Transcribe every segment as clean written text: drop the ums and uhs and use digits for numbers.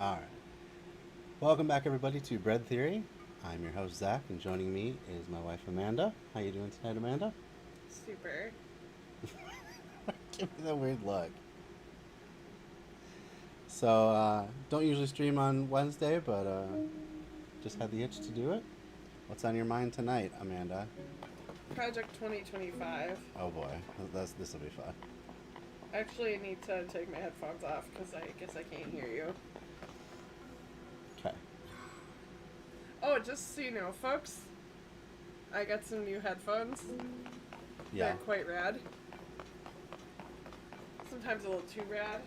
All right. Welcome back, everybody, to Bread Theory. I'm your host, Zach, and joining me is my wife, Amanda. How you doing tonight, Amanda? Super. Give me that weird look. So, don't usually stream on Wednesday, but just had the itch to do it. What's on your mind tonight, Amanda? Project 2025. Oh boy, this will be fun. Actually, I need to take my headphones off because I guess I can't hear you. Okay. Oh, just so you know, folks, I got some new headphones. Yeah. They're quite rad. Sometimes a little too rad.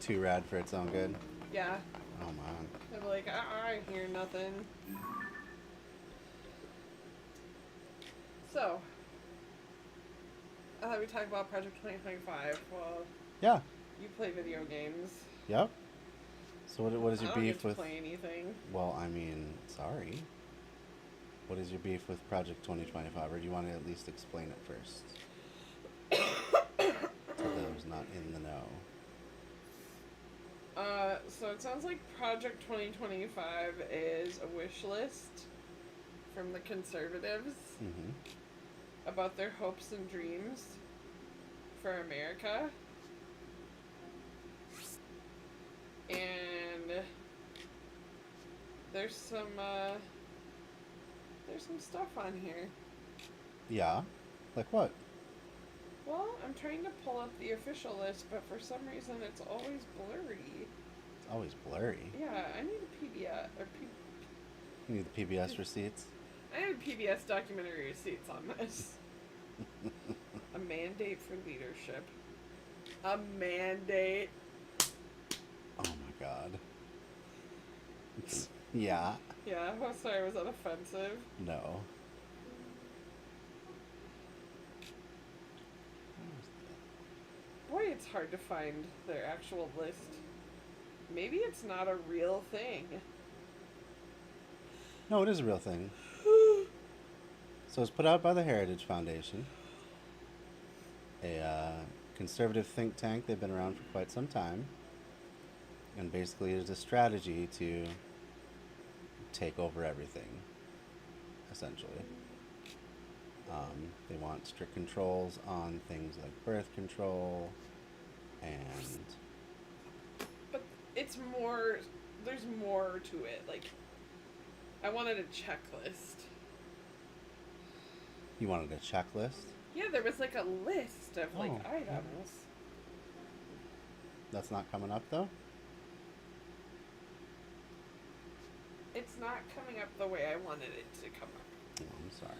Too rad for its own good. Yeah. Oh man. I'm like, I hear nothing. So, I thought we'd talk about Project 2025. Well, Yeah. you play video games. Yep. So what is your I don't beef get to with? play anything. Well, I mean, sorry. What is your beef with Project 2025, or do you want to at least explain it first? To those not in the know. So it sounds like Project 2025 is a wish list from the conservatives Mm-hmm. about their hopes and dreams for America. And there's some stuff on here. Yeah? Like what? Well, I'm trying to pull up the official list, but for some reason it's always blurry. It's always blurry. Yeah, I need a PBS or You need the PBS receipts? I need PBS documentary receipts on this. A mandate for leadership. A mandate. Oh my god. Yeah. Yeah, oh, sorry, was that offensive? No. Boy, it's hard to find their actual list. Maybe it's not a real thing. No, it is a real thing. So it's put out by the Heritage Foundation, a conservative think tank. They've been around for quite some time. And basically, it is a strategy to take over everything, essentially. They want strict controls on things like birth control and... But it's more, there's more to it. Like, I wanted a checklist. You wanted a checklist? Yeah, there was like a list of like Oh, items. That's not coming up, though? It's not coming up the way I wanted it to come up. Oh, I'm sorry.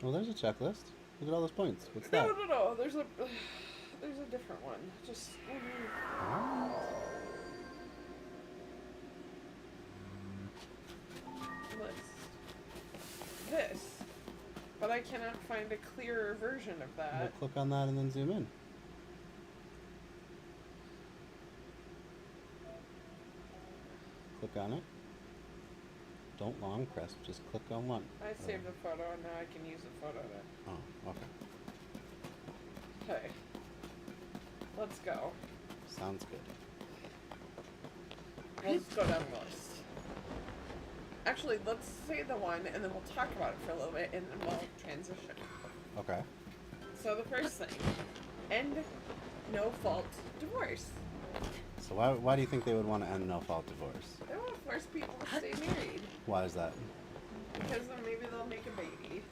Well, there's a checklist. Look at all those points. What's that? No. There's a different one. Just list. This. But I cannot find a clearer version of Well, that. click on that and then zoom in. Click on it. Don't long press, just click on one. I saved the photo and now I can use the photo to... Oh, okay. Okay. Let's go. Sounds good. We'll just go down the list. Actually, let's say the one and then we'll talk about it for a little bit and then we'll transition. Okay. So the first thing, end no-fault divorce. So why do you think they would want to end no-fault divorce? They want to force people to stay married Why is that? because then maybe they'll make a baby.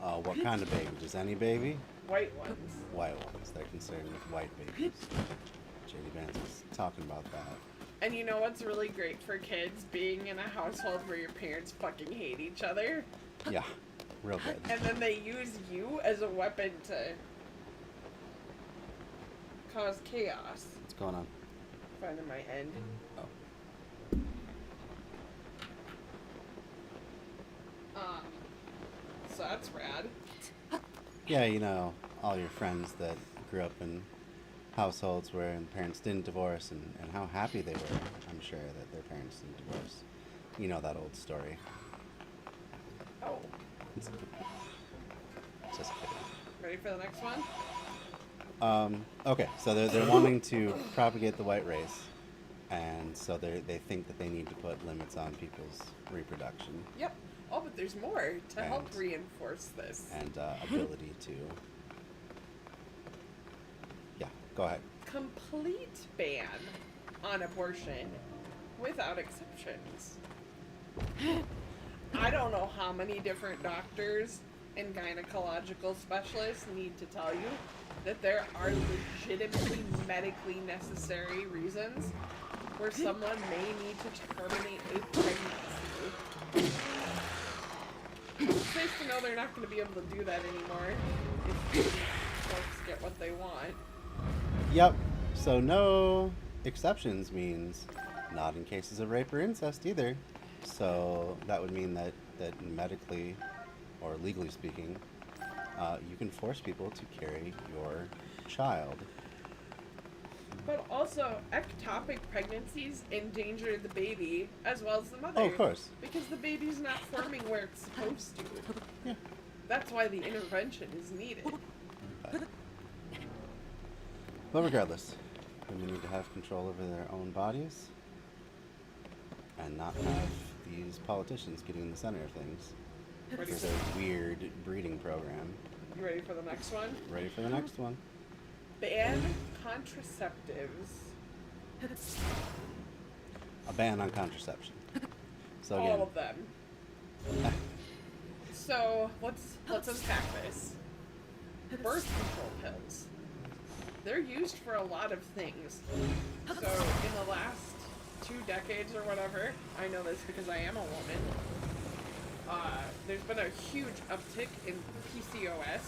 What kind of baby? Just any baby? White ones. White ones. They're concerned with white babies. J.D. Vance was talking about that. And you know what's really great for kids? Being in a household where your parents fucking hate each other. Yeah, real good. And then they use you as a weapon to cause chaos. What's going on? Finding my end. Oh. So that's rad. Yeah, all your friends that grew up in households where the parents didn't divorce and how happy they were, I'm sure, that their parents didn't divorce. You know that old story. Oh, Just kidding. ready for the next one? Okay, so they're wanting to propagate the white race, and so they think that they need to put limits on people's reproduction Yep. Oh, but there's more to help And- reinforce this. and ability to. Yeah, go ahead. Complete ban on abortion without exceptions. I don't know how many different doctors and gynecological specialists need to tell you that there are legitimately medically necessary reasons where someone may need to terminate a pregnancy. It's nice to know they're not going to be able to do that anymore if folks get what they want. Yep. So no exceptions means not in cases of rape or incest either. So that would mean that medically or legally speaking, you can force people to carry your child. But also, ectopic pregnancies endanger the baby as well as the mother. Oh, of course. Because the baby's not forming where it's supposed to. Yeah. That's why the intervention is needed. But regardless, women need to have control over their own bodies and not have these politicians getting in the center of things. Ready There's for, a weird breeding program. you ready for the next one? Ready for the next one? Ban contraceptives. A ban on contraception. So All again, of them. So let's unpack this. Birth control pills. They're used for a lot of things. So in the last 2 decades or whatever, I know this because I am a woman. There's been a huge uptick in PCOS,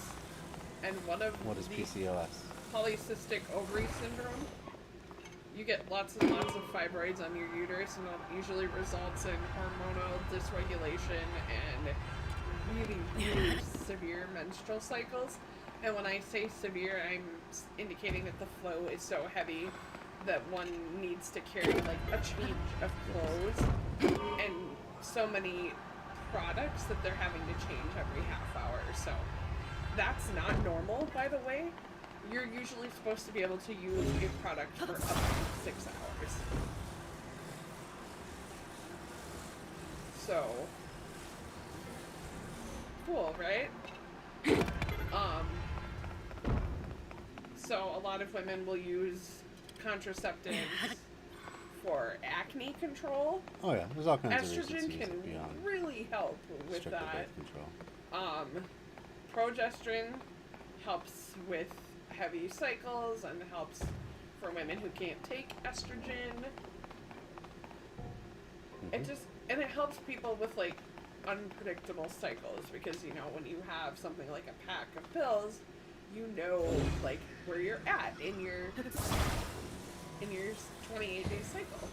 and one of what is the PCOS? polycystic ovary syndrome. You get lots and lots of fibroids on your uterus, and it usually results in hormonal dysregulation and really, really severe menstrual cycles. And when I say severe, I'm indicating that the flow is so heavy that one needs to carry like a change of clothes and so many products that they're having to change every half hour. So that's not normal, by the way. You're usually supposed to be able to use a product for up to 6 hours. So cool, right? So a lot of women will use contraceptives for acne control. Oh yeah, there's all kinds of reasons Estrogen to use can it beyond really help with strictly that. birth control. Progesterone helps with heavy cycles and helps for women who can't take estrogen. It just, and it helps people with like unpredictable cycles because, you know, when you have something like a pack of pills, you know like where you're at in your 28-day cycle,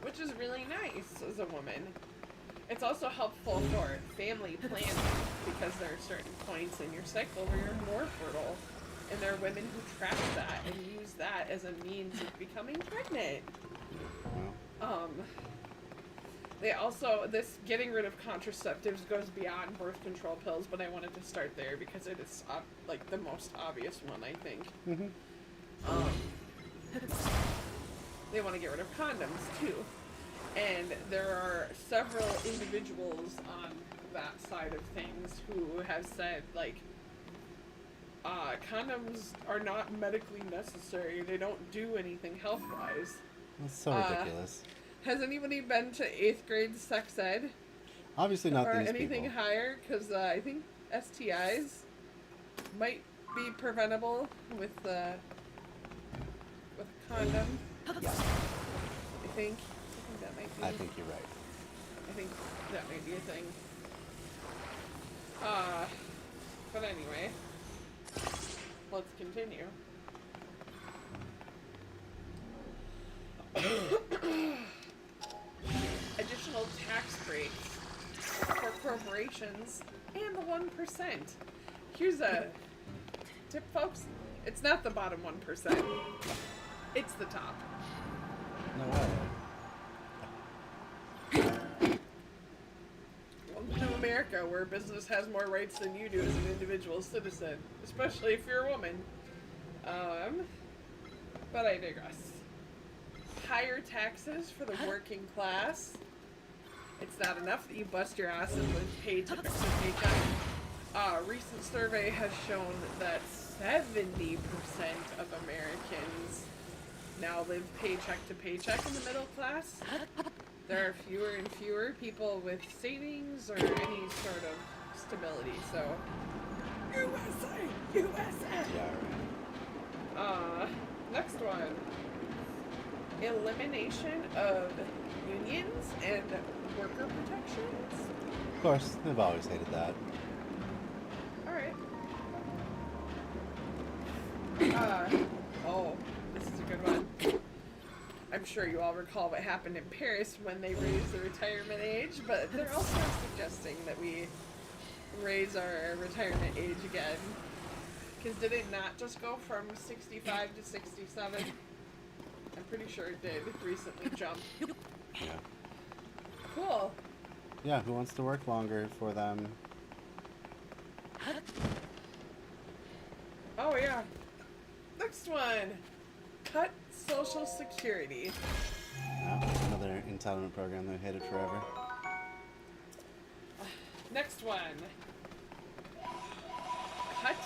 which is really nice as a woman. It's also helpful for family planning because there are certain points in your cycle where you're more fertile, and there are women who track that and use that as a means of becoming pregnant. Well, They also, this getting rid of contraceptives goes beyond birth control pills, but I wanted to start there because it is like the most obvious one, I think. They want to get rid of condoms too. And there are several individuals on that side of things who have said, like, condoms are not medically necessary. They don't do anything health-wise. that's so ridiculous. Has anybody been to 8th grade sex ed? Obviously not Or these anything people. higher? Because I think STIs might be preventable with a condom. Yeah, I think that might be. I think you're right. I think that might be a thing. But anyway, let's continue. Additional tax breaks for corporations and the 1%. Here's a tip, folks. It's not the bottom 1%. It's the top. No way. welcome to America, where business has more rights than you do as an individual citizen, especially if you're a woman. But I digress. Higher taxes for the working class. It's not enough that you bust your ass and live paycheck to paycheck. A recent survey has shown that 70% of Americans now live paycheck to paycheck in the middle class. There are fewer and fewer people with savings or any sort of stability, so USA! USA! Yeah, Next one. Elimination of unions and worker protections. of course, they've always hated that. Alright. Oh, this is a good one. I'm sure you all recall what happened in Paris when they raised the retirement age, but they're also suggesting that we raise our retirement age again. Because did it not just go from 65 to 67? I'm pretty sure it did. It recently jumped. Yeah. Cool. Yeah, who wants to work longer for them? Oh, yeah. Next one. Cut Social Security. Yeah, another entitlement program that hated forever. Next one. Cut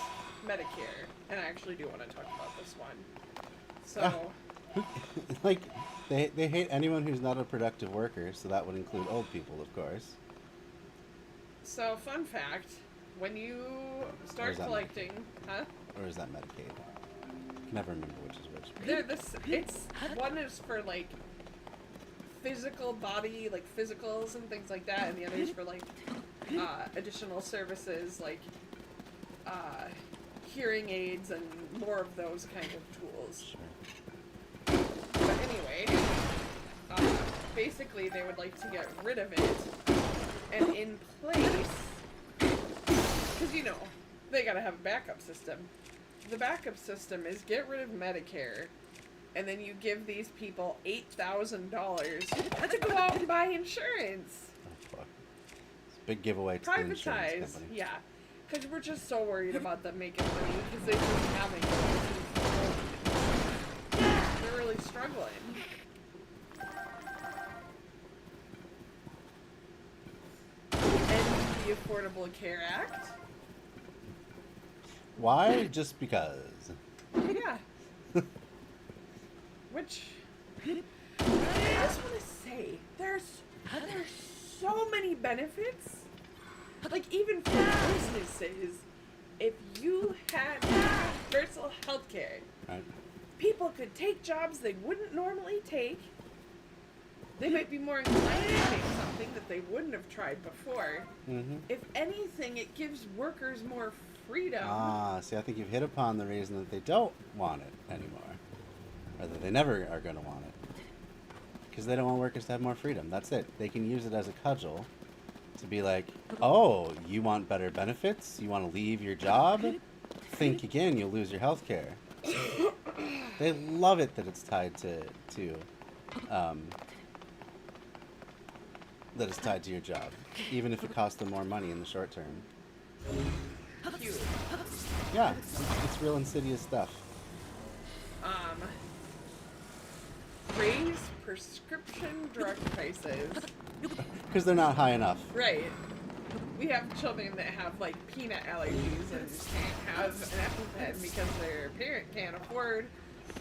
Medicare. And I actually do want to talk about this one. So... Like, they hate anyone who's not a productive worker, so that would include old people, of course. So, fun fact, when you start collecting, Or is that Medicaid? I can never remember which is which. They're it's one is for like physical body, like physicals and things like that, and the other is for like additional services like hearing aids and more of those kind of tools. Sure. But anyway, basically they would like to get rid of it, and in place, because you know, they gotta have a backup system. The backup system is get rid of Medicare, and then you give these people $8,000 to go out and buy insurance. Oh, fuck. It's a big giveaway to the insurance Privatize, company. yeah. Because we're just so worried about them making money, because they just haven't. They're really struggling. End the Affordable Care Act. Why? Just because. Yeah. Which I just want to say, there's so many benefits. Like even for businesses, if you had universal health care, Right. people could take jobs they wouldn't normally take. They might be more inclined to take something that they wouldn't have tried before. Mm-hmm. If anything, it gives workers more freedom. Ah, see, I think you've hit upon the reason that they don't want it anymore. Or that they never are going to want it. Because they don't want workers to have more freedom. That's it. They can use it as a cudgel to be like, oh, you want better benefits? You want to leave your job? Think again, you'll lose your health care. They love it that it's tied to that it's tied to your job, even if it costs them more money in the short term. Cute. Yeah, it's real insidious stuff. Raise prescription drug prices. Because they're not high enough. Right. We have children that have like peanut allergies and can't have an EpiPen because their parent can't afford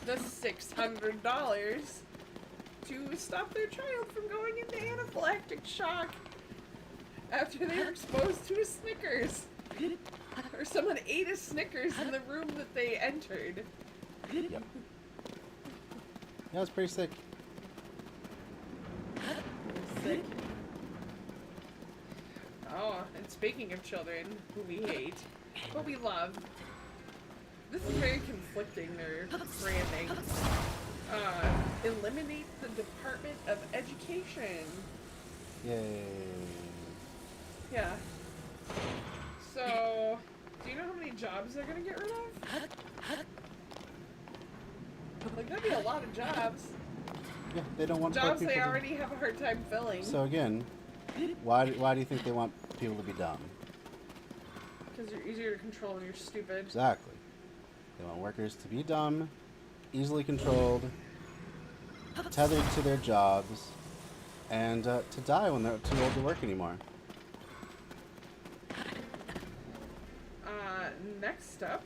the $600 to stop their child from going into anaphylactic shock after they were exposed to a Snickers. Or someone ate a Snickers in the room that they entered. Yep. Yeah, it's pretty sick. Sick. Oh, and speaking of children who we hate, but we love, this is very conflicting, their branding. Eliminate the Department of Education. Yay. Yeah. So, do you know how many jobs they're gonna get rid of? Like, that'd be a lot of jobs. Yeah, they don't want poor Jobs people they to- already have a hard time filling. So again, why do you think they want people to be dumb. Because you're easier to control when you're stupid. Exactly. They want workers to be dumb, easily controlled, tethered to their jobs, and to die when they're too old to work anymore. Next up,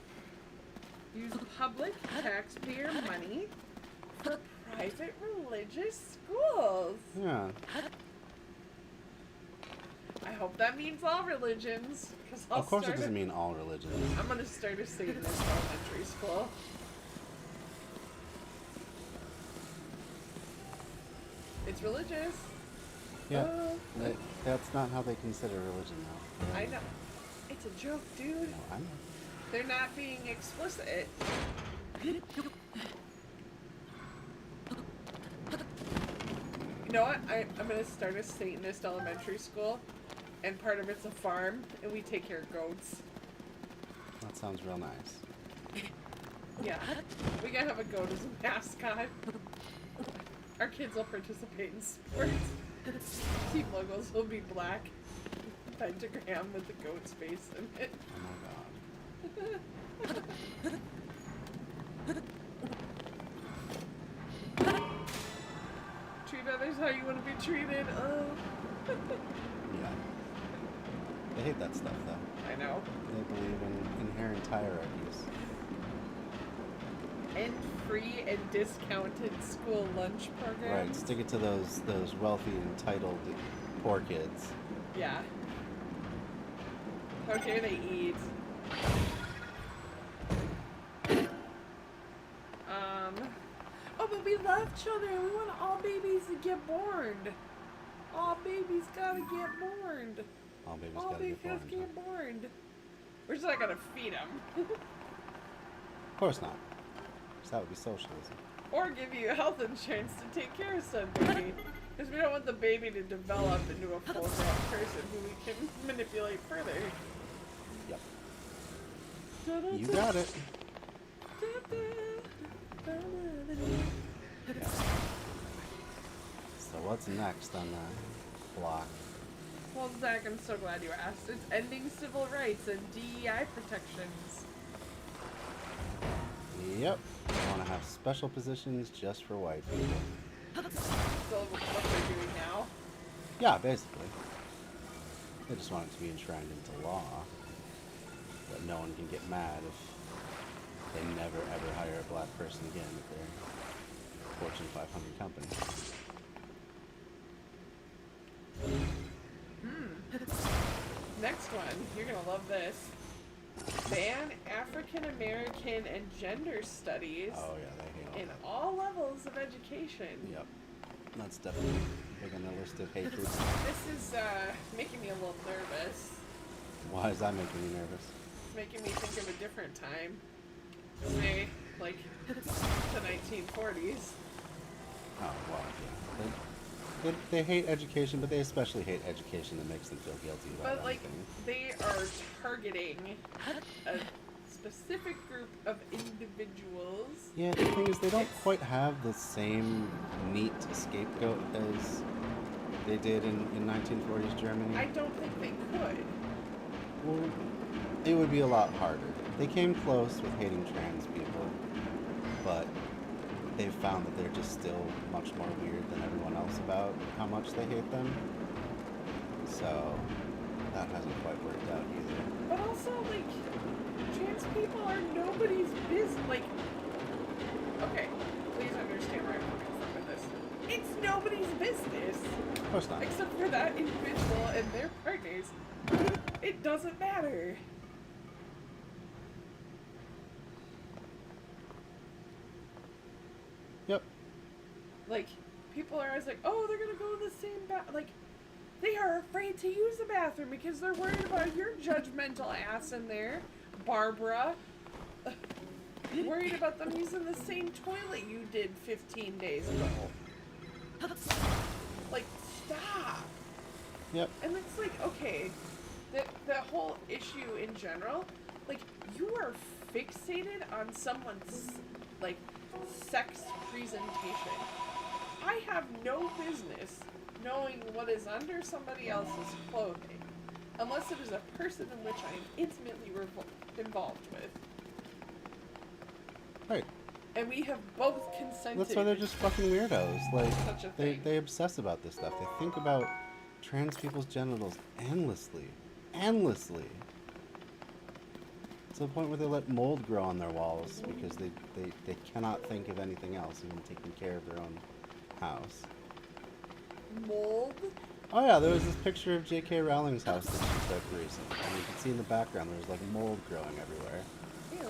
use public taxpayer money for private religious schools. Yeah. I hope that means all religions. Cause Of course it doesn't mean all religions. I'm gonna start a Satanist elementary school. It's religious. Yeah. Oh. That's not how they consider religion, though. I know. It's a joke, dude. No, I know. They're not being explicit. You know what? I'm gonna start a Satanist elementary school, and part of it's a farm, and we take care of goats. That sounds real nice. Yeah. We gotta have a goat as a mascot. Our kids will participate in sports. Team logos will be black. Pentagram with the goat's face in it. Oh my god. Treat others how you want to be treated. Oh. Yeah. They hate that stuff, though. I know. They believe in inherent hierarchies. And free and discounted school lunch programs. Right, stick it to those wealthy, entitled, poor kids. Yeah. How dare they eat? Oh, but we love children. We want all babies to get born. All babies gotta get born. All babies All gotta babies get born. get born. We're just not gonna feed them. Of course not. 'Cause that would be socialism. Or give you health insurance to take care of said baby. Because we don't want the baby to develop into a full-grown person who we can manipulate further. Yep. You got it. Yeah. So what's next on the block? Well, Zach, I'm so glad you asked. It's ending civil rights and DEI protections. Yep. I want to have special positions just for white people. So what they're doing now? Yeah, basically. They just want it to be enshrined into law. That no one can get mad if they never ever hire a black person again at their Fortune 500 company. Next one. You're gonna love this. Ban African American and gender studies Oh yeah, they hate in all all levels of education. that. Yep. That's definitely big on the list of hatreds. This is making me a little nervous. Why is that making you nervous? It's making me think of a different time. Say, like, the 1940s. Oh, well, yeah. They hate education, but they especially hate education that makes them feel guilty about But, like, anything. they are targeting a specific group of individuals. Yeah, the thing is, they don't quite have the same neat scapegoat as they did in 1940s Germany. I don't think they could. Well, it would be a lot harder. They came close with hating trans people, but they've found that they're just still much more weird than everyone else about how much they hate them. So that hasn't quite worked out either. But also, like, trans people are nobody's business. Like, okay, please understand where I'm coming from with this. It's nobody's business. Of course not. Except for that individual and their partners. It doesn't matter. Yep. Like, people are always like, oh, they're gonna go in the same like, they are afraid to use the bathroom because they're worried about your judgmental ass in there, Barbara. Worried about them using the same toilet you did 15 days ago. Like, stop. Yep. And it's like, okay, the whole issue in general, like, you are fixated on someone's, like, sex presentation. I have no business knowing what is under somebody else's clothing. unless it is a person in which I am intimately involved with. Right. And we have both consented. That's why they're just fucking weirdos. Like, Such a thing. they obsess about this stuff. They think about trans people's genitals endlessly. Endlessly. To the point where they let mold grow on their walls because they cannot think of anything else even taking care of their own house. Mold? Oh yeah, there was this picture of J.K. Rowling's house that she took recently. And you could see in the background there's like mold growing everywhere. Ew.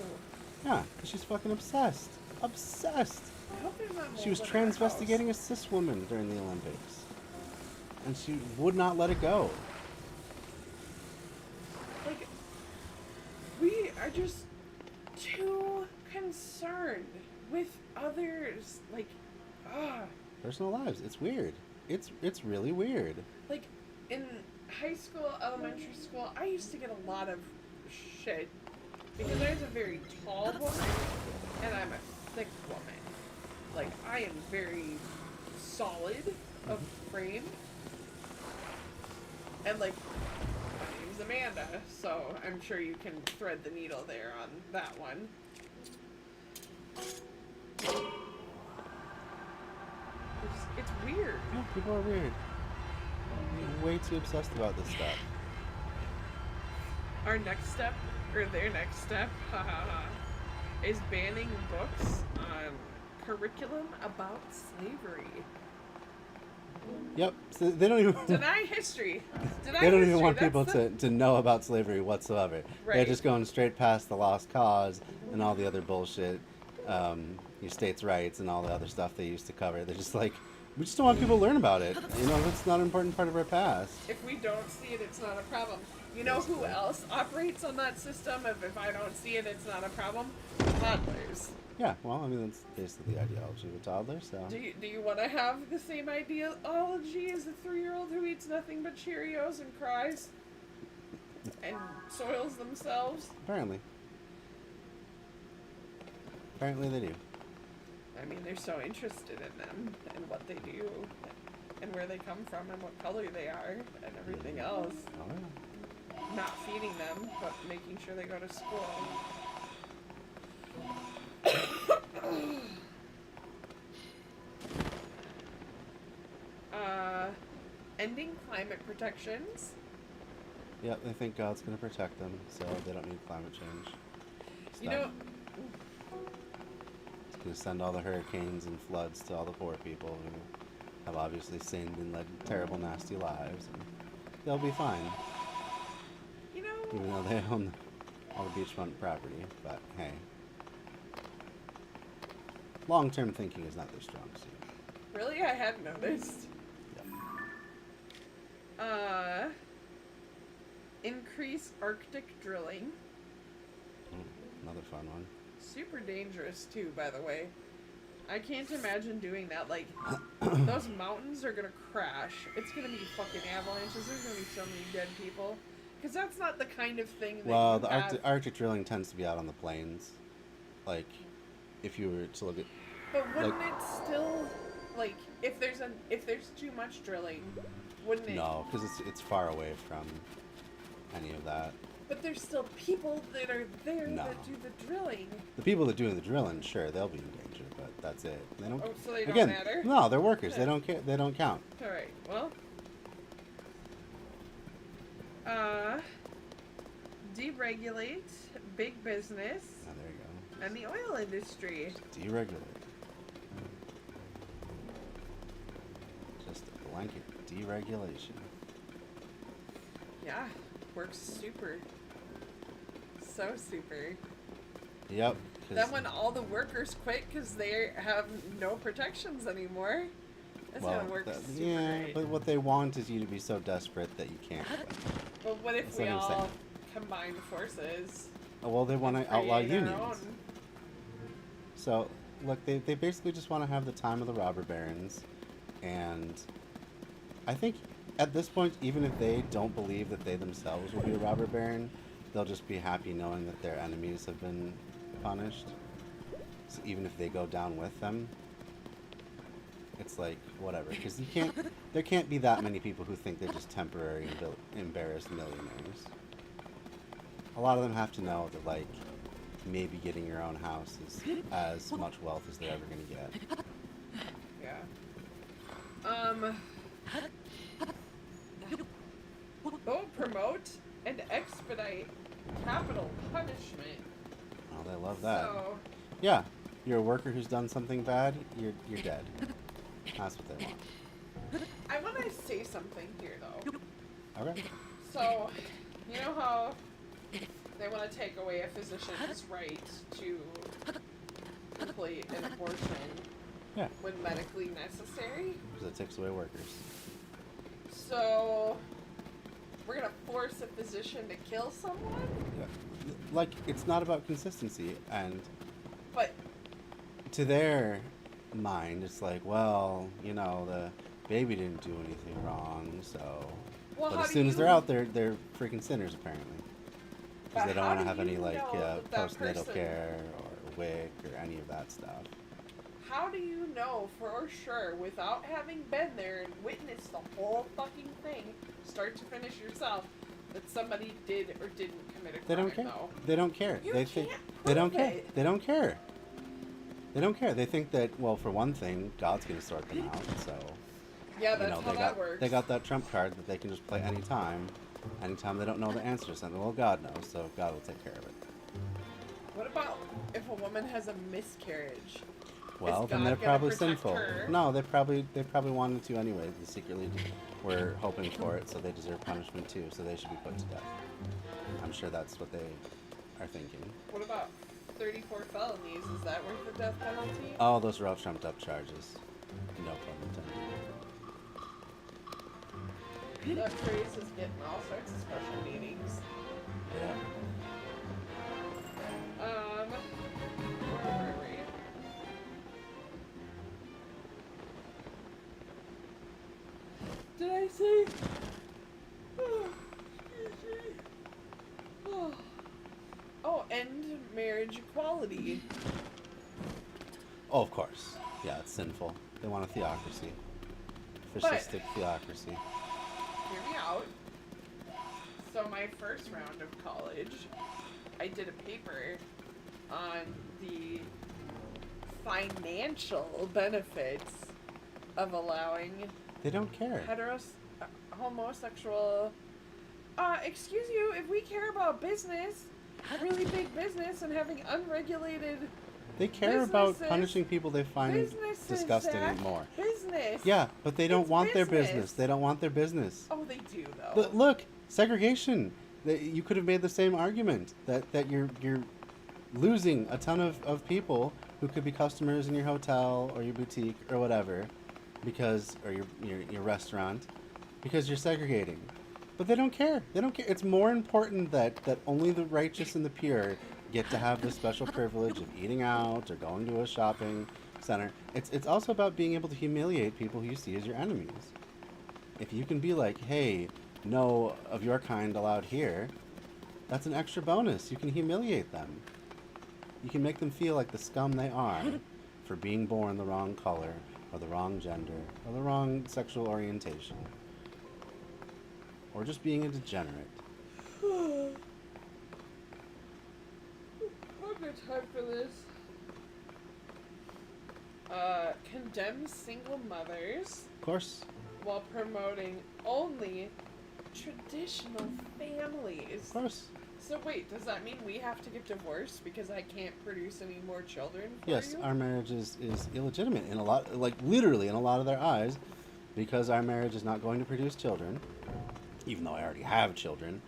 Yeah, because she's fucking obsessed. Obsessed! I hope there's not mold She was in our house. transvestigating a cis woman during the Olympics. And she would not let it go. Like, we are just too concerned with others. Like, Personal lives. It's weird. It's really weird. Like, in high school, elementary school, I used to get a lot of shit because I was a very tall woman and I'm a thick woman. Like, I am very solid of frame. And, like, my name's Amanda, so I'm sure you can thread the needle there on that one. It's weird. Yeah, people are weird. They're way too obsessed about this stuff. Our next step, or their next step, is banning books on curriculum about slavery. Yep. So they don't even Deny history. Deny they don't history. even want That's people to know about slavery whatsoever. They're Right. just going straight past the lost cause and all the other bullshit, your states' rights and all the other stuff they used to cover. They're just like, we just don't want people to learn about it. You know, that's not an important part of our past. If we don't see it, it's not a problem. You know who else operates on that system of if I don't see it, it's not a problem? Toddlers. Yeah, well, I mean, that's basically the ideology of a toddler, so. Do you want to have the same ideology as a 3-year-old who eats nothing but Cheerios and cries? And soils themselves? Apparently. Apparently they do. I mean, they're so interested in them and what they do and where they come from and what color they are and everything else. Oh, yeah. Not feeding them, but making sure they go to school. Ending climate protections. Yeah, they think God's going to protect them, so they don't need climate change. You know, It's going to send all the hurricanes and floods to all the poor people who have obviously sinned and led terrible, nasty lives. And they'll be fine, you know, even though they own all the beachfront property. But hey, long-term thinking is not their strong suit. really, I hadn't noticed. Increase Arctic drilling. Another fun one. Super dangerous too, by the way. I can't imagine doing that. Like, those mountains are gonna crash. It's gonna be fucking avalanches. There's gonna be so many dead people. Because that's not the kind of thing that Well, you the have. Arctic drilling tends to be out on the plains. Like, if you were to look at... But wouldn't it still, like, if there's too much drilling, wouldn't it? No, because it's far away from any of that. But there's still people that are there No. that do the drilling. The people that do the drilling, sure, they'll be in danger, but that's it. They don't. Oh, so they don't Again, matter? no, they're workers. Yeah. They don't care. They don't count. All right. Well. Deregulate big business Oh, there you go. and the oil industry. Deregulate. Just a blanket deregulation. Yeah, works super. So super. Yep. 'Cause- Then when all the workers quit because they have no protections anymore, that's well, gonna work that- super yeah, great. but what they want is you to be so desperate that you can't. But what if That's we what I'm all saying. combine forces? Oh, well, they want to and outlaw create our unions. own? So, look, they basically just want to have the time of the robber barons, and I think at this point, even if they don't believe that they themselves will be a robber baron, they'll just be happy knowing that their enemies have been punished. So even if they go down with them, it's like whatever, because there can't be that many people who think they're just temporary embarrassed millionaires. A lot of them have to know that like maybe getting your own house is as much wealth as they're ever going to get. Yeah. Oh, promote and expedite capital punishment. Oh, they love that. So, Yeah, you're a worker who's done something bad, you're dead. That's what they want. I want to say something here, though. Okay. So, you know how they want to take away a physician's right to complete an abortion Yeah, when medically necessary? because it takes away workers. So, we're going to force a physician to kill someone? Yeah. Like, it's not about consistency, and But, to their mind, it's like, well, you know, the baby didn't do anything wrong, so. well, But how as do soon as you- they're out there, they're freaking sinners, apparently. But Because they don't how want to do have any, you like, know that postnatal person- care or WIC or any of that stuff. How do you know for sure, without having been there and witnessed the whole fucking thing, start to finish yourself, that somebody did or didn't commit a crime? They don't care. Though? They don't care. You They can't think prove they don't care. it. They don't care. They don't care. They think that, well, for one thing, God's going to sort them out. So Yeah, you that's know, how that works. they got that trump card that they can just play anytime they don't know the answer to something. Well, God knows, so God will take care of it. What about if a woman has a miscarriage? Well, Is then God they're gonna probably protect sinful. her? No, they probably wanted to anyway. They secretly were hoping for it, so they deserve punishment too. So they should be put to death. I'm sure that's what they are thinking. What about 34 felonies? Is that worth the death penalty? Oh, those are all trumped up charges. No pun intended. That phrase is getting all sorts of special meanings. Yeah. Where were we? Did I say? Oh, excuse me. Oh. Oh, end marriage equality. Oh, of course. Yeah, it's sinful. They want a theocracy. But- Fascistic theocracy. Hear me out. So my first round of college, I did a paper on the financial benefits of allowing They don't care. homosexual. Excuse you, if we care about business, really big business, and having unregulated They care about businesses- punishing people they find businesses, disgusting Zach, and more. business. Yeah, but they don't It's want their business. business. They don't want their business. Oh, they do though. Look, segregation. You could have made the same argument that you're losing a ton of people who could be customers in your hotel or your boutique or whatever, or your restaurant, because you're segregating. But they don't care. They don't care. It's more important that only the righteous and the pure get to have this special privilege of eating out or going to a shopping center. It's also about being able to humiliate people who you see as your enemies. If you can be like, hey, no of your kind allowed here, that's an extra bonus. You can humiliate them. You can make them feel like the scum they are for being born the wrong color or the wrong gender or the wrong sexual orientation. Or just being a degenerate. I've got time for this. Condemns single mothers Of course. while promoting only traditional families. Of course. So wait, does that mean we have to get divorced because I can't produce any more children for Yes, you? our marriage is illegitimate in a lot, like literally in a lot of their eyes, because our marriage is not going to produce children, even though I already have children.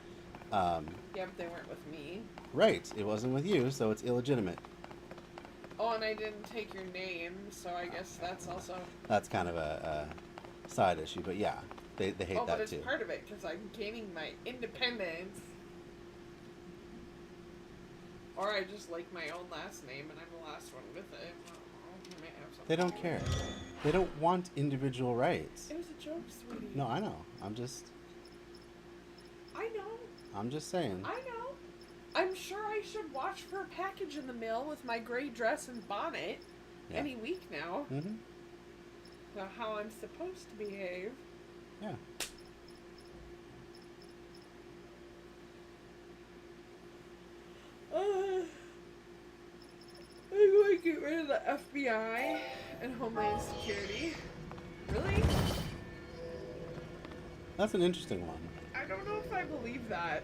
Yeah, but they weren't with me. Right, it wasn't with you, so it's illegitimate. Oh, and I didn't take your name, so I guess that's also... That's kind of a side issue, but yeah, they hate Oh, but that it's too. part of it, because I'm gaining my independence. Or I just like my own last name, and I'm the last one with it. I may have something They don't to do care. with it. They don't want individual rights. It was a joke, sweetie. No, I know. I'm just saying. I know. I'm sure I should watch for a package in the mail with my gray dress and bonnet Yeah. any week now. Mm-hmm. how I'm supposed to behave. Yeah. I'm going to get rid of the FBI and Homeland Security. Really? That's an interesting one. I don't know if I believe that.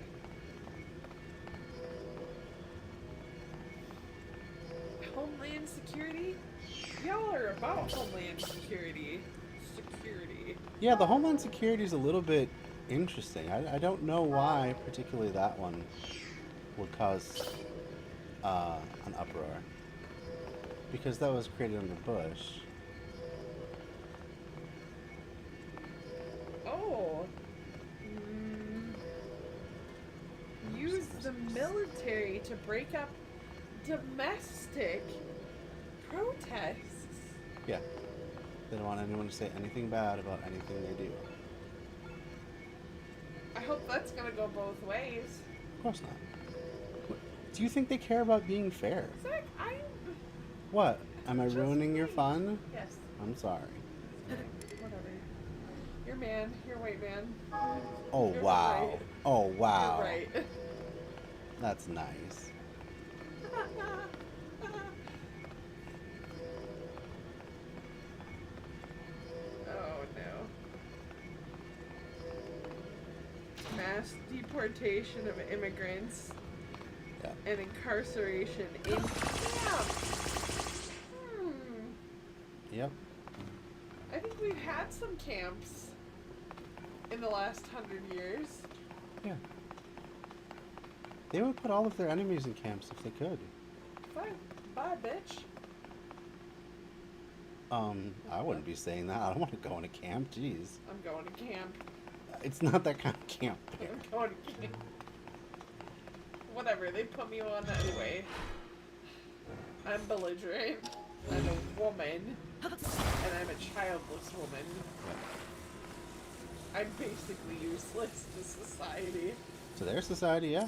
Homeland Security? Y'all are about Homeland Security. Security. Yeah, the Homeland Security is a little bit interesting. I don't know why, particularly that one, would cause an uproar. Because that was created under Bush. Oh. Use the military to break up domestic protests. Yeah. They don't want anyone to say anything bad about anything they do. I hope that's gonna go both ways. Of course not. Do you think they care about being fair? Zach, What? Am I Just ruining your wait. fun? Yes. I'm sorry. Whatever. You're man. You're white man. Oh, You're wow. right. Oh, wow. You're right. That's nice. Oh no. Mass deportation of immigrants Yeah. and incarceration in camps. Yep. I think we've had some camps in the last 100 years. Yeah. They would put all of their enemies in camps if they could. Fine. Bye, bitch. I wouldn't be saying that. I don't want to go in a camp. Jeez. I'm going to camp. It's not that kind of camp. I'm going to camp. Whatever, they put me on anyway. I'm belligerent. I'm a woman. And I'm a childless woman. I'm basically useless to society. To their society, yeah.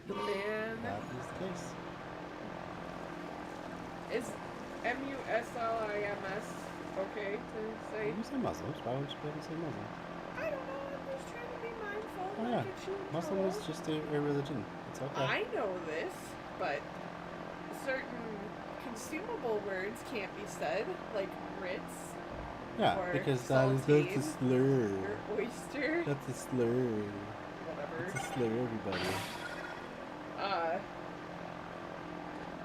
Man, That is the case. is Muslims okay to say? You say Muslims. Why would you be able to say Muslim? I don't know, I'm just trying to be mindful. Oh, not yeah. get you in Muslim is trouble. just a religion. It's okay. I know this, but certain consumable words can't be said, like grits Yeah, or because that's a saltine slur. or oyster, That's a slur. whatever. It's a slur, everybody.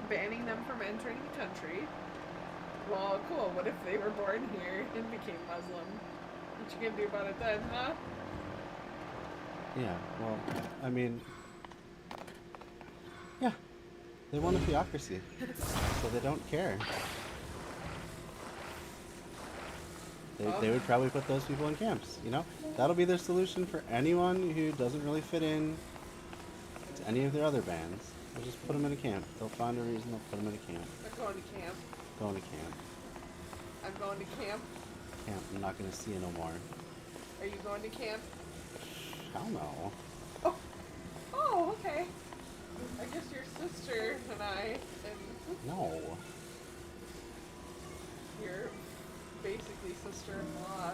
Banning them from entering the country. Well, cool. What if they were born here and became Muslim? What you gonna do about it then, huh? Yeah, well, I mean, yeah, they want a theocracy, so they don't care. They would probably put those people in camps, you know? That'll be their solution for anyone who doesn't really fit in to any of their other bands. They'll just put them in a camp. They'll find a reason, they'll put them in a camp. I'm going to camp. Going to camp. I'm going to camp. Camp, I'm not going to see you no more. Are you going to camp? Hell no. Oh, okay. I guess your sister and I and No. your basically sister-in-law.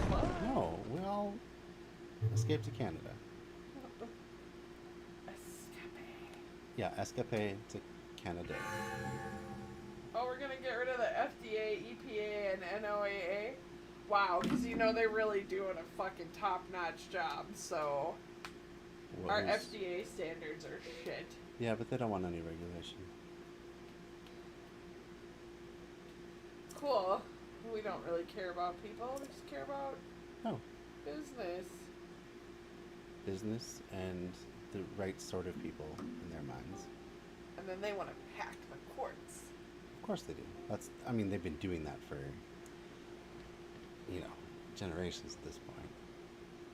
What? No, we all escaped to Canada. Escape. Yeah, escape to Canada. Oh, we're gonna get rid of the FDA, EPA, and NOAA? Wow, because you know they're really doing a fucking top-notch job, so Well, our who's- FDA standards are shit. Yeah, but they don't want any regulation. Cool. We don't really care about people, we just care about No. business. Business and the right sort of people in their minds. And then they want to pack the courts. Of course they do. I mean, they've been doing that for, generations at this point.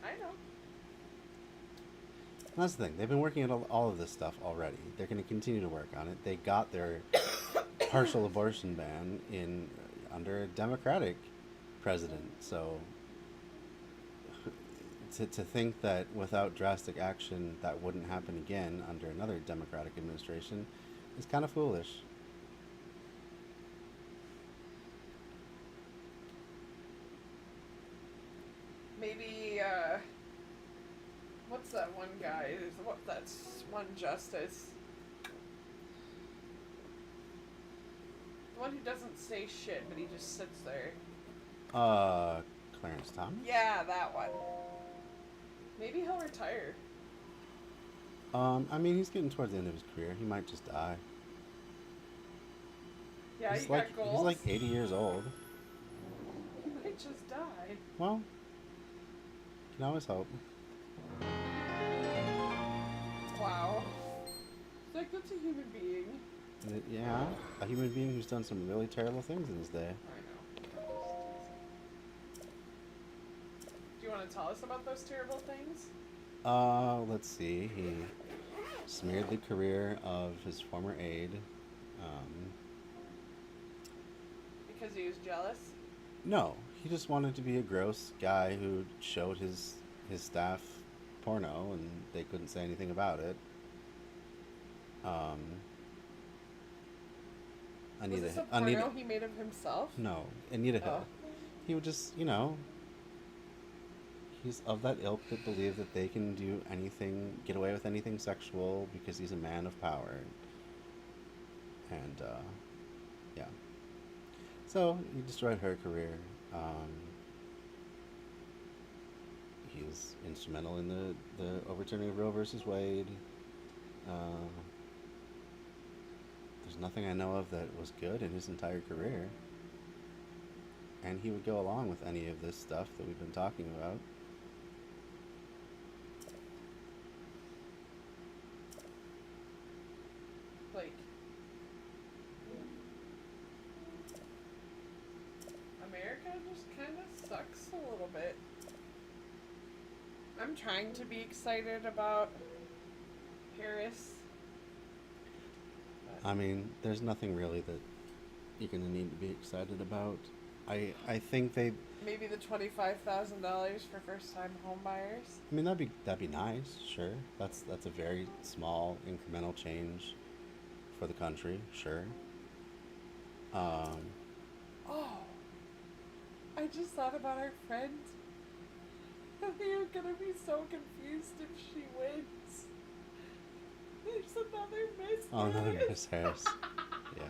I know. And that's the thing. They've been working on all of this stuff already. They're going to continue to work on it. They got their partial abortion ban under a Democratic president. So to think that without drastic action that wouldn't happen again under another Democratic administration is kind of foolish. Maybe, what's that one guy? That's one justice? The one who doesn't say shit, but he just sits there. Clarence Thomas? Yeah, that one. Maybe he'll retire. I mean, he's getting towards the end of his career. He might just die. Yeah, he's you like, got goals. he's like 80 years old. He might just die. Well, can always hope. Wow. It's like, that's a human being. Yeah, a human being who's done some really terrible things in his day. I know. Do you want to tell us about those terrible things? Let's see. He smeared the career of his former aide. Because he was jealous? No, he just wanted to be a gross guy who showed his staff porno, and they couldn't say anything about it. Was this a porno he made of himself? No, Anita Hill. He would just, he's of that ilk that believe that they can do anything, get away with anything sexual because he's a man of power. And, yeah. So, he destroyed her career. He was instrumental in the overturning of Roe versus Wade. There's nothing I know of that was good in his entire career. And he would go along with any of this stuff that we've been talking about. Like, America just kind of sucks a little bit. I'm trying to be excited about Paris. I mean, there's nothing really that you're going to need to be excited about. I think they... Maybe the $25,000 for first-time home buyers. I mean, that'd be nice, sure. That's a very small incremental change for the country, sure. Oh, I just thought about our friend. You're gonna be so confused if she wins. There's another Miss Harris. Oh, another Miss Harris. Yeah.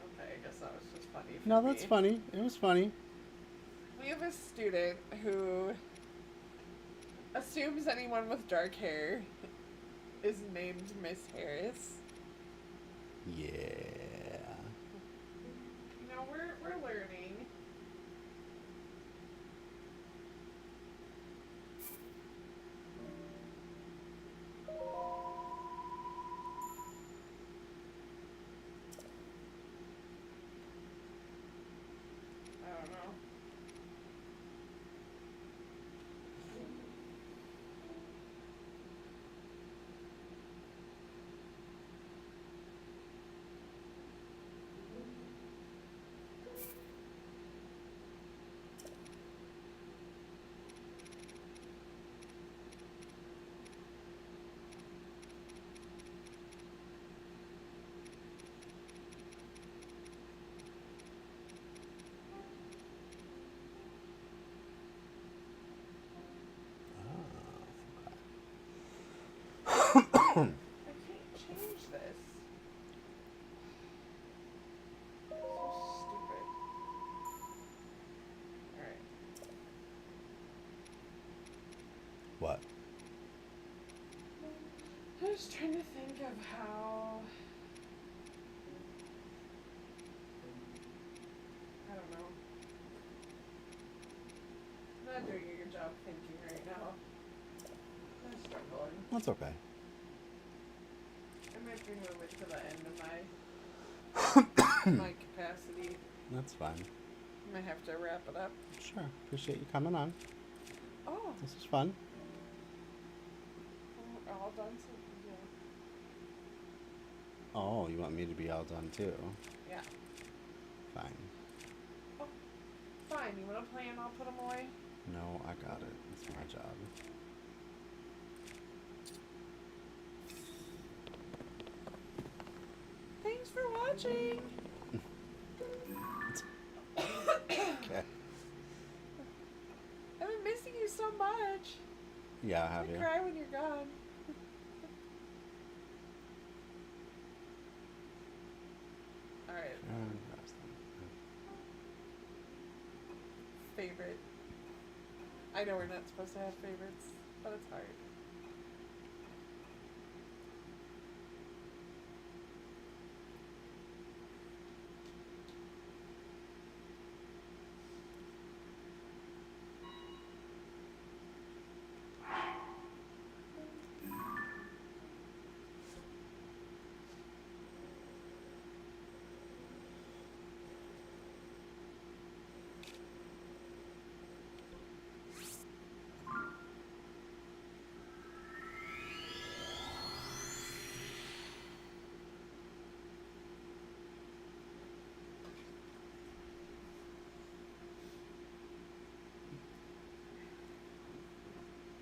Okay, I guess that was just funny for No, me. that's funny. It was funny. We have a student who assumes anyone with dark hair is named Miss Harris. Yeah. You know, we're learning. I don't know. I can't change this. So stupid. Alright. What? I was trying to think of how... I don't know. I'm not doing a good job thinking right now. I'm struggling. That's okay. I might be moving to the end of my capacity. That's fine. I might have to wrap it up. Sure. Appreciate you coming on. Oh, This was fun. we're all done. So, yeah. Oh, you want me to be all done too? Yeah. Fine. Oh, fine. You want to play and I'll put them away? No, I got it. It's my job. Thanks for watching. Okay. I've been missing you so much. Yeah, have I you? cry when you're gone. Alright. Favorite. I know we're not supposed to have favorites, but it's hard.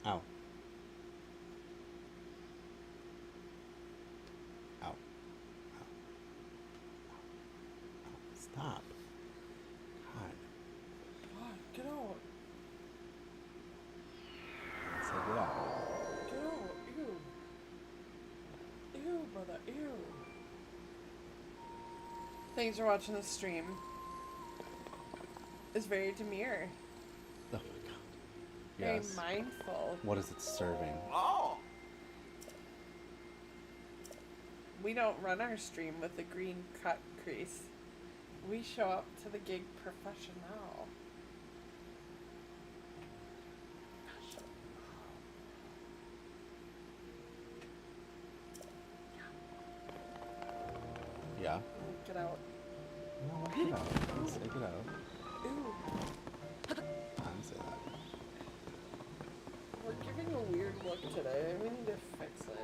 Ow. Ow. Ow. Stop. God. God, get out. Say get out. Get out. Ew. Ew, brother. Ew. Thanks for watching the stream. It's very demure. Oh my god. Very Yes. mindful. What is it serving? Oh! We don't run our stream with a green cut crease. We show up to the gig professional. Yeah. Get out. No, get out. Say get out. Ew. I didn't say that. We're giving a weird look today. We need to fix it.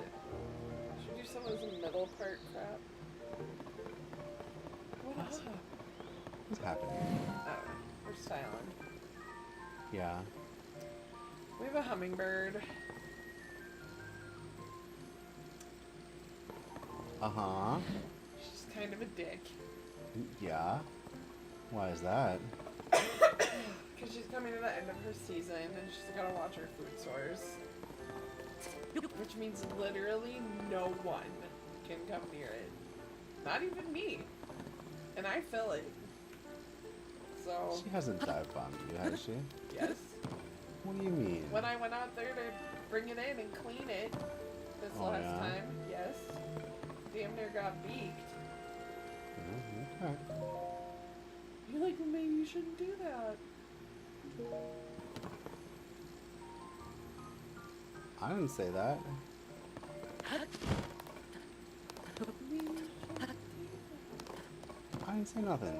Should we do some of this middle part crap? What up? What's happening? Oh, we're styling. Yeah. We have a hummingbird. Uh-huh. She's kind of a dick. Yeah. Why is that? Because she's coming to the end of her season and she's got to watch her food source. Which means literally no one can come near it. Not even me. And I fill it. So, She hasn't dive bombed you, has she? yes. What do you mean? When I went out there to bring it in and clean it this Oh, last yeah? time, yes. Damn near got beaked. Okay. You're like, well, maybe you shouldn't do that. I didn't say that. I didn't say nothing.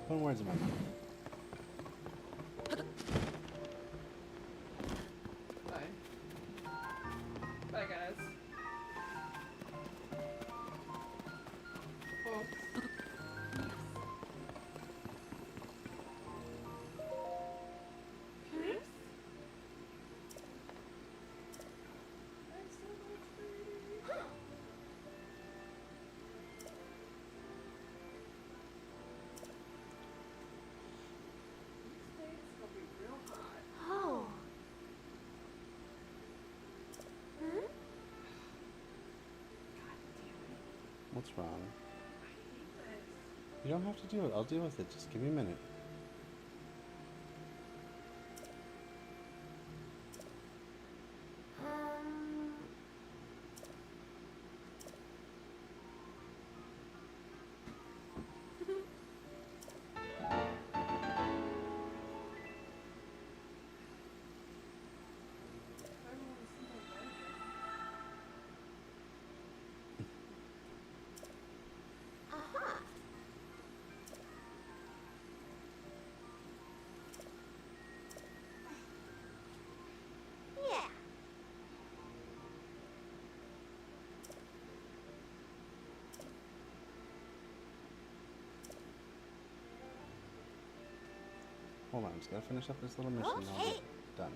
Putting words in my mouth. Bye. Bye, guys. Oh. Oh. What's wrong? You don't have to do it. I'll deal with it. Just give me a minute. Hold on, I'm just gotta finish up this little mission and I'll be done.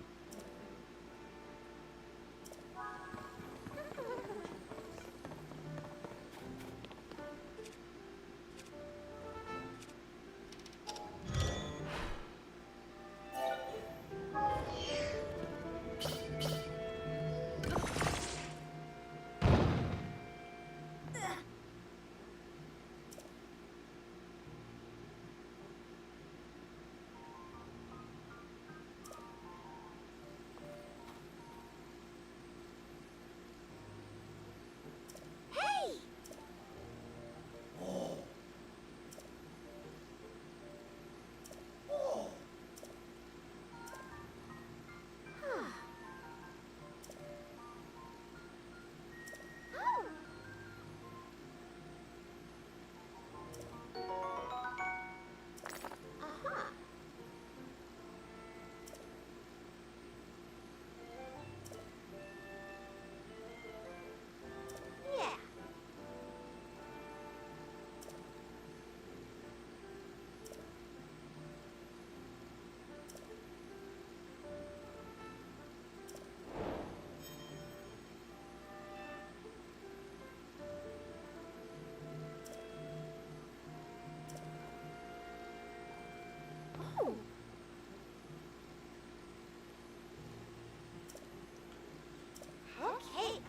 Hey! Huh. Oh. Uh-huh. Yeah. Oh. Okay.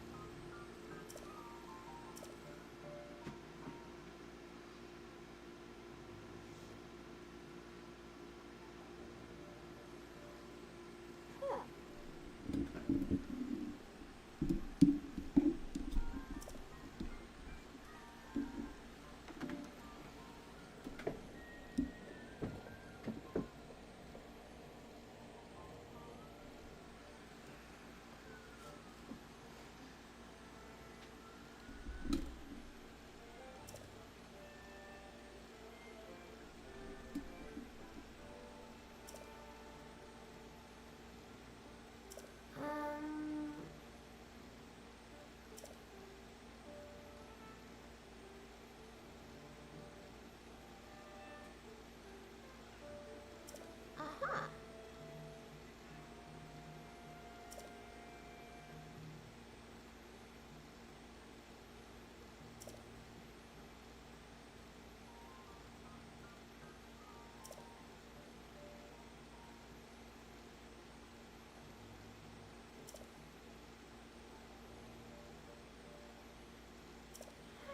Huh. Um. Uh-huh.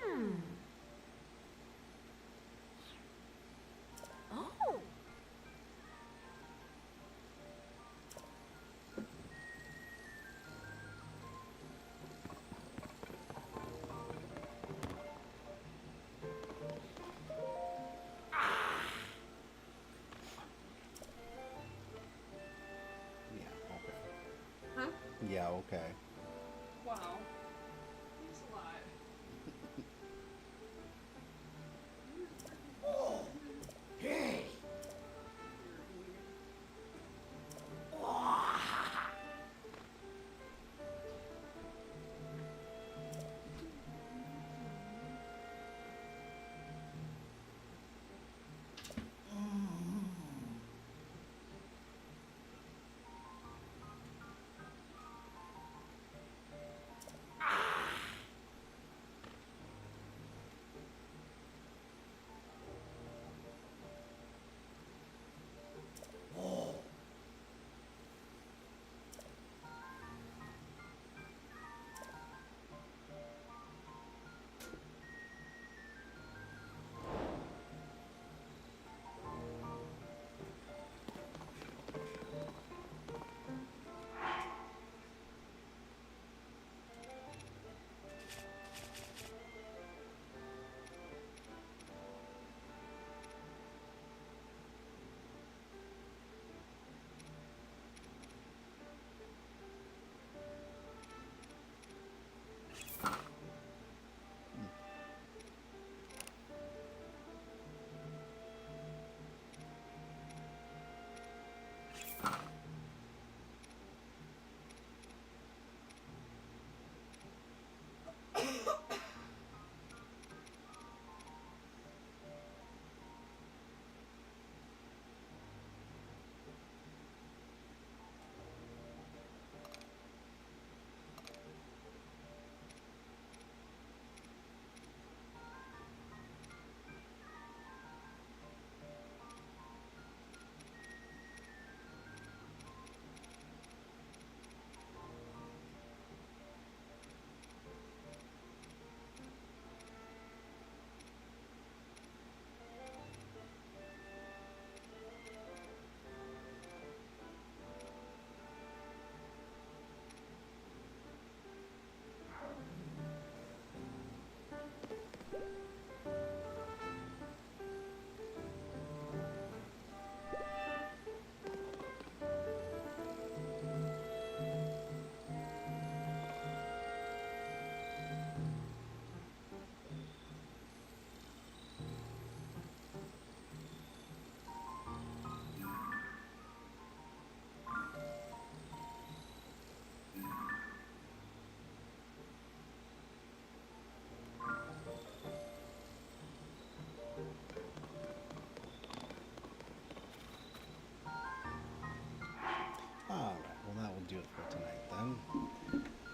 Hmm. Oh. Yeah, okay. Huh? Yeah, okay. Wow. Thanks a lot. Hey.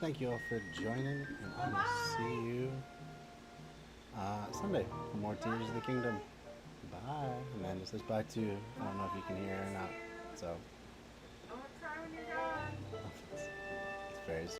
thank you all for joining, and I will see you Sunday for more Tears of the Kingdom. Bye. Amanda says bye too. I don't know if you can hear her or not. So I'm gonna cry when you're gone. it's very